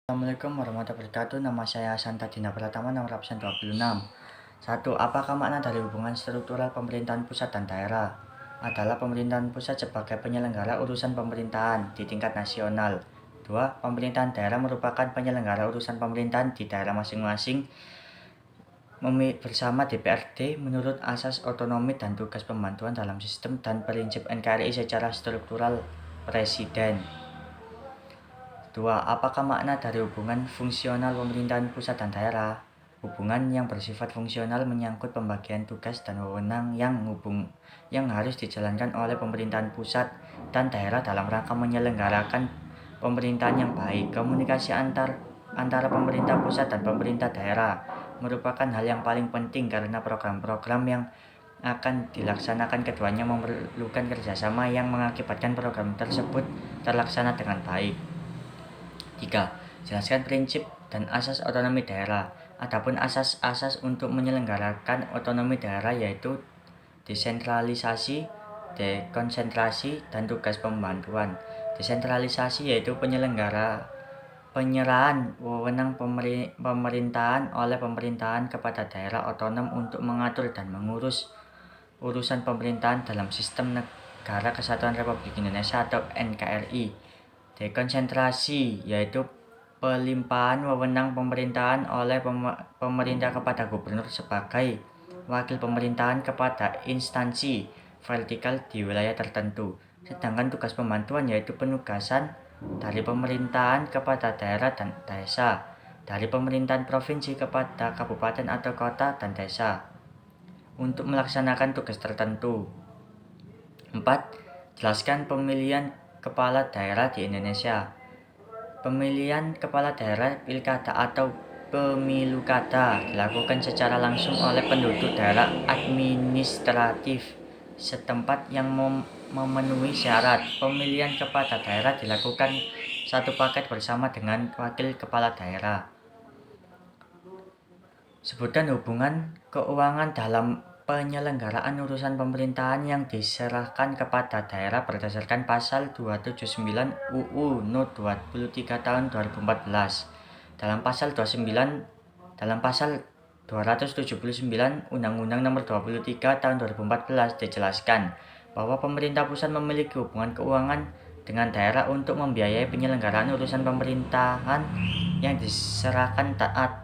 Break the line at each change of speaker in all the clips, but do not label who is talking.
Assalamualaikum warahmatullahi wabarakatuh. Nama saya Santa Dina Pratama, nomor absen 26. 1. Apakah makna dari hubungan struktural pemerintahan pusat dan daerah? Adalah pemerintahan pusat sebagai penyelenggara urusan pemerintahan di tingkat nasional. 2. Pemerintahan daerah merupakan penyelenggara urusan pemerintahan di daerah masing-masing bersama DPRD menurut asas otonomi dan tugas pembantuan dalam sistem dan prinsip NKRI secara struktural presiden. 2. Apakah makna dari hubungan fungsional pemerintahan pusat dan daerah? Hubungan yang bersifat fungsional menyangkut pembagian tugas dan wewenang yang harus dijalankan oleh pemerintahan pusat dan daerah dalam rangka menyelenggarakan pemerintahan yang baik. Komunikasi antara pemerintah pusat dan pemerintah daerah merupakan hal yang paling penting karena program-program yang akan dilaksanakan keduanya memerlukan kerjasama yang mengakibatkan program tersebut terlaksana dengan baik. 3. Jelaskan prinsip dan asas otonomi daerah. Adapun asas-asas untuk menyelenggarakan otonomi daerah yaitu desentralisasi, dekonsentrasi, dan tugas pembantuan. Desentralisasi yaitu penyerahan wewenang pemerintahan oleh pemerintahan kepada daerah otonom untuk mengatur dan mengurus urusan pemerintahan dalam sistem Negara Kesatuan Republik Indonesia atau NKRI. Dekonsentrasi yaitu pelimpahan wewenang pemerintahan oleh pemerintah kepada gubernur sebagai wakil pemerintahan kepada instansi vertikal di wilayah tertentu. Sedangkan tugas pembantuan yaitu penugasan dari pemerintahan kepada daerah dan desa, dari pemerintahan provinsi kepada kabupaten atau kota dan desa untuk melaksanakan tugas tertentu. 4. Jelaskan pemilihan kepala daerah di Indonesia. Pemilihan kepala daerah pilkada atau pemilu kada dilakukan secara langsung oleh penduduk daerah administratif setempat yang memenuhi syarat. Pemilihan kepala daerah dilakukan satu paket bersama dengan wakil kepala daerah. Sebutkan hubungan keuangan dalam penyelenggaraan urusan pemerintahan yang diserahkan kepada daerah berdasarkan pasal 279 UU No 23 tahun 2014. Dalam pasal 279 Undang-Undang Nomor 23 tahun 2014 dijelaskan bahwa pemerintah pusat memiliki hubungan keuangan dengan daerah untuk membiayai penyelenggaraan urusan pemerintahan yang diserahkan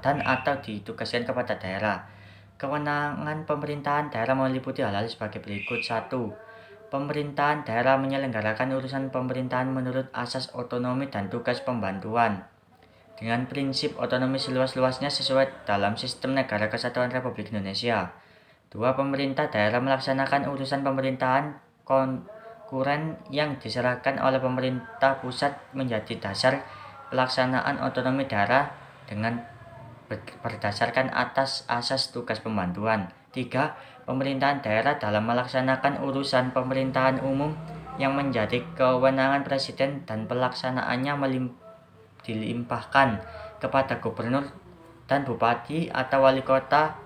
dan atau ditugaskan kepada daerah. Kewenangan pemerintahan daerah meliputi hal-hal sebagai berikut. 1. Pemerintahan daerah menyelenggarakan urusan pemerintahan menurut asas otonomi dan tugas pembantuan dengan prinsip otonomi seluas-luasnya sesuai dalam sistem Negara Kesatuan Republik Indonesia. 2. Pemerintah daerah melaksanakan urusan pemerintahan konkuren yang diserahkan oleh pemerintah pusat menjadi dasar pelaksanaan otonomi daerah dengan berdasarkan atas asas tugas pembantuan. 3. Pemerintahan daerah dalam melaksanakan urusan pemerintahan umum yang menjadi kewenangan presiden dan pelaksanaannya dilimpahkan kepada gubernur dan bupati atau wali kota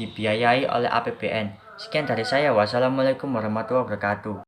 dibiayai oleh APBN. Sekian dari saya. Wassalamualaikum warahmatullahi wabarakatuh.